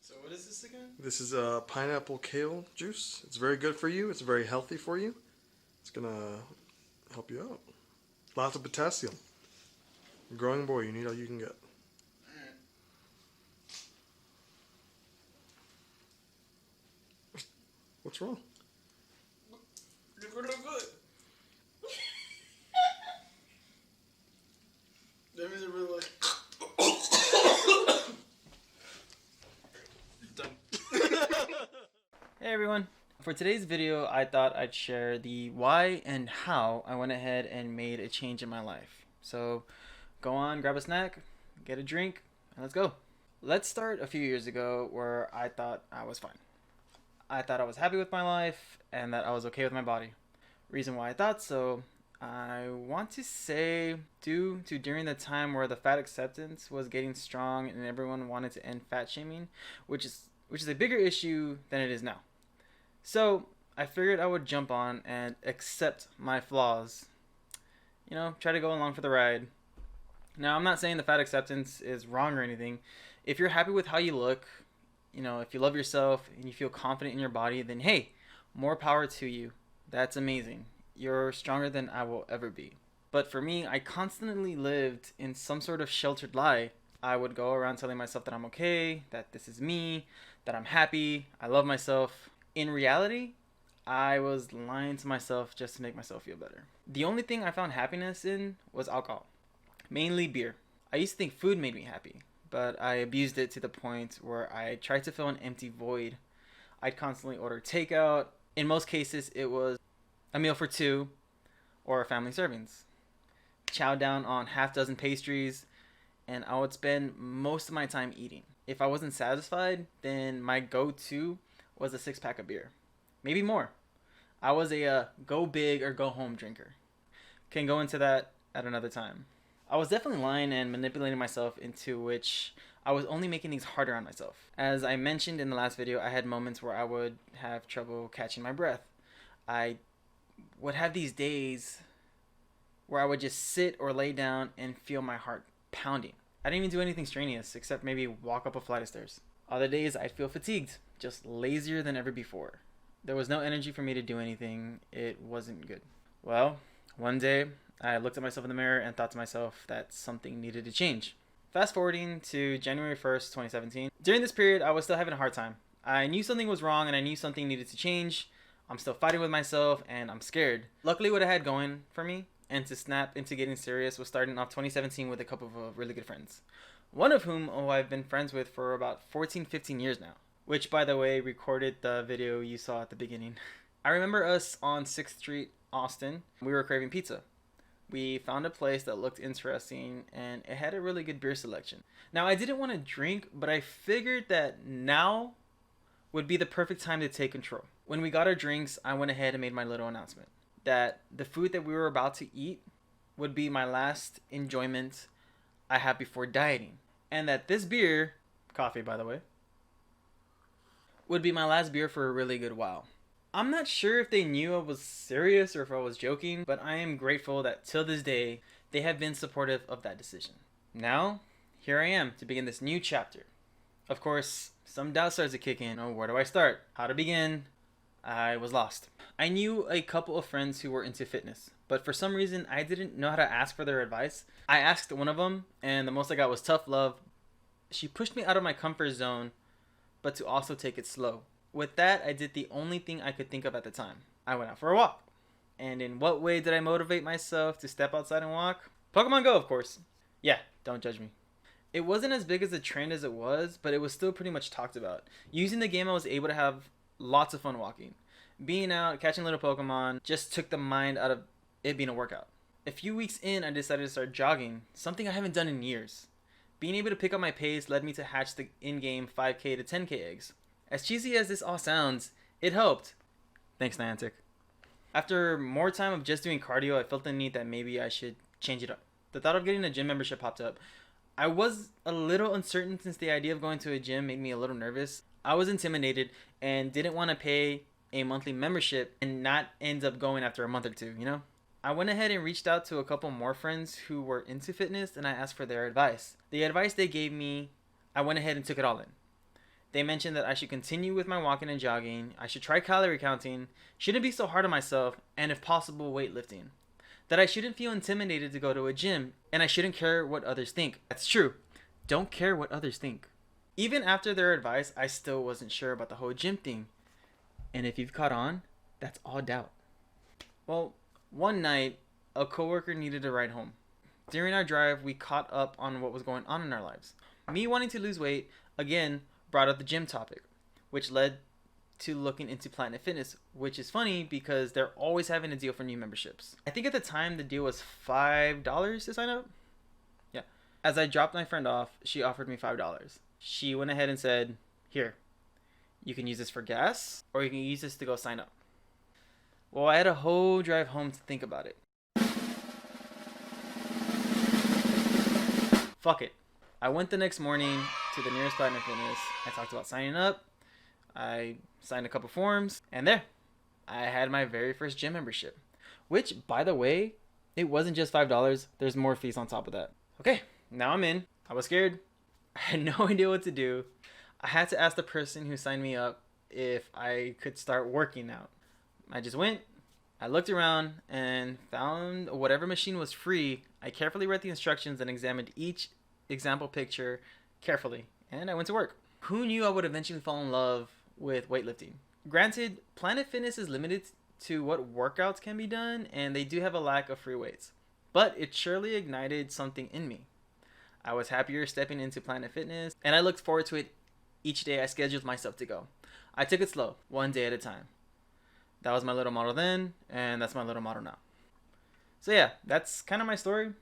So what is this again? This is pineapple kale juice. It's very good for you. It's very healthy for you. It's gonna help you out. Lots of potassium. Growing boy, you need all you can get. Alright. What's wrong? It's really good. That means it really like. Done. Hey everyone! For today's video, I thought I'd share the why and how I went ahead and made a change in my life. So go on, grab a snack, get a drink, and let's go. Let's start a few years ago where I thought I was fine. I thought I was happy with my life and that I was okay with my body. Reason why I thought so, I want to say due to during the time where the fat acceptance was getting strong and everyone wanted to end fat shaming, which is a bigger issue than it is now. So I figured I would jump on and accept my flaws. You know, try to go along for the ride. Now, I'm not saying the fat acceptance is wrong or anything. If you're happy with how you look, you know, if you love yourself and you feel confident in your body, then hey, more power to you. That's amazing. You're stronger than I will ever be. But for me, I constantly lived in some sort of sheltered lie. I would go around telling myself that I'm okay, that this is me, that I'm happy, I love myself. In reality, I was lying to myself just to make myself feel better. The only thing I found happiness in was alcohol, mainly beer. I used to think food made me happy, but I abused it to the point where I tried to fill an empty void. I'd constantly order takeout. In most cases, it was a meal for two or family servings. Chow down on half dozen pastries, and I would spend most of my time eating. If I wasn't satisfied, then my go-to was a six-pack of beer. Maybe more. I was a go big or go home drinker. Can go into that at another time. I was definitely lying and manipulating myself into which I was only making things harder on myself. As I mentioned in the last video, I had moments where I would have trouble catching my breath. I would have these days where I would just sit or lay down and feel my heart pounding. I didn't even do anything strenuous except maybe walk up a flight of stairs. Other days I'd feel fatigued, just lazier than ever before. There was no energy for me to do anything. It wasn't good. Well, one day I looked at myself in the mirror and thought to myself that something needed to change. Fast forwarding to January 1st, 2017. During this period, I was still having a hard time. I knew something was wrong and I knew something needed to change. I'm still fighting with myself and I'm scared. Luckily, what I had going for me and to snap into getting serious was starting off 2017 with a couple of really good friends. One of whom I've been friends with for about 14-15 years now. Which, by the way, recorded the video you saw at the beginning. I remember us on 6th Street, Austin. We were craving pizza. We found a place that looked interesting and it had a really good beer selection. Now, I didn't want to drink, but I figured that now would be the perfect time to take control. When we got our drinks, I went ahead and made my little announcement that the food that we were about to eat would be my last enjoyment I have before dieting. And that this beer, coffee by the way, would be my last beer for a really good while. I'm not sure if they knew I was serious or if I was joking, but I am grateful that till this day, they have been supportive of that decision. Now, here I am to begin this new chapter. Of course, some doubt starts to kick in. Oh, where do I start? How to begin? I was lost. I knew a couple of friends who were into fitness, but for some reason, I didn't know how to ask for their advice. I asked one of them, and the most I got was tough love. She pushed me out of my comfort zone, but to also take it slow. With that, I did the only thing I could think of at the time. I went out for a walk. And in what way did I motivate myself to step outside and walk? Pokemon Go, of course. Yeah, don't judge me. It wasn't as big as a trend as it was, but it was still pretty much talked about. Using the game, I was able to have lots of fun walking. Being out, catching little Pokemon, just took the mind out of it being a workout. A few weeks in, I decided to start jogging, something I haven't done in years. Being able to pick up my pace led me to hatch the in-game 5k to 10k eggs. As cheesy as this all sounds, it helped. Thanks, Niantic. After more time of just doing cardio, I felt the need that maybe I should change it up. The thought of getting a gym membership popped up. I was a little uncertain since the idea of going to a gym made me a little nervous. I was intimidated and didn't want to pay a monthly membership and not end up going after a month or two, you know? I went ahead and reached out to a couple more friends who were into fitness and I asked for their advice. The advice they gave me, I went ahead and took it all in. They mentioned that I should continue with my walking and jogging, I should try calorie counting, shouldn't be so hard on myself, and if possible, weightlifting. That I shouldn't feel intimidated to go to a gym, and I shouldn't care what others think. That's true. Don't care what others think. Even after their advice, I still wasn't sure about the whole gym thing. And if you've caught on, that's all doubt. Well, one night, a coworker needed a ride home. During our drive, we caught up on what was going on in our lives. Me wanting to lose weight, again, brought up the gym topic, which led to looking into Planet Fitness, which is funny because they're always having a deal for new memberships. I think at the time the deal was $5 to sign up. Yeah. As I dropped my friend off, she offered me $5. She went ahead and said, "Here, you can use this for gas, or you can use this to go sign up." Well, I had a whole drive home to think about it. Fuck it. I went the next morning to the nearest Planet Fitness. I talked about signing up. I signed a couple forms, and there, I had my very first gym membership. Which, by the way, it wasn't just $5. There's more fees on top of that. Okay, now I'm in. I was scared. I had no idea what to do. I had to ask the person who signed me up if I could start working out. I just went. I looked around and found whatever machine was free. I carefully read the instructions and examined each example picture carefully, and I went to work. Who knew I would eventually fall in love with weightlifting? Granted, Planet Fitness is limited to what workouts can be done, and they do have a lack of free weights, but it surely ignited something in me. I was happier stepping into Planet Fitness, and I looked forward to it each day I scheduled myself to go. I took it slow, one day at a time. That was my little motto then, and that's my little motto now. So yeah, that's kind of my story.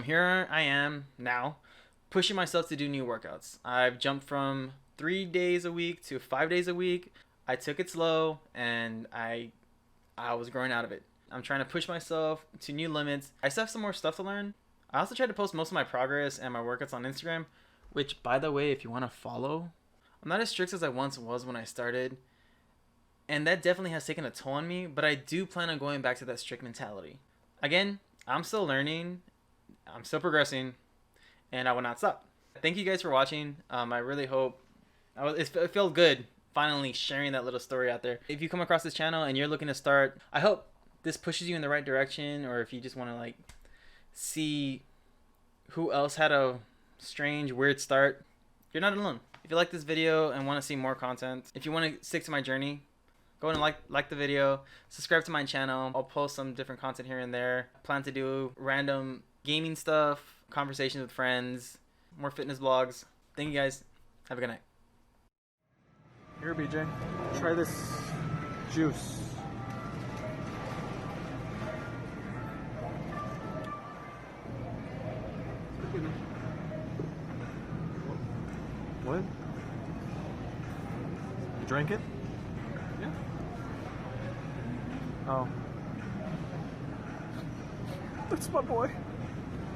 Here I am now, pushing myself to do new workouts. I've jumped from 3 days a week to 5 days a week. I took it slow, and I was growing out of it. I'm trying to push myself to new limits. I still have some more stuff to learn. I also try to post most of my progress and my workouts on Instagram, which, by the way, if you want to follow, I'm not as strict as I once was when I started, and that definitely has taken a toll on me, but I do plan on going back to that strict mentality. Again, I'm still learning, I'm still progressing, and I will not stop. Thank you guys for watching. I really hope it felt good finally sharing that little story out there. If you come across this channel and you're looking to start, I hope this pushes you in the right direction, or if you just want to like see who else had a strange, weird start, you're not alone. If you like this video and want to see more content, if you want to stick to my journey, go and like the video, subscribe to my channel. I'll post some different content here and there. I plan to do random gaming stuff, conversations with friends, more fitness vlogs. Thank you guys. Have a good night. Here, BJ, try this juice. What? You drank it? Yeah. Oh. That's my boy.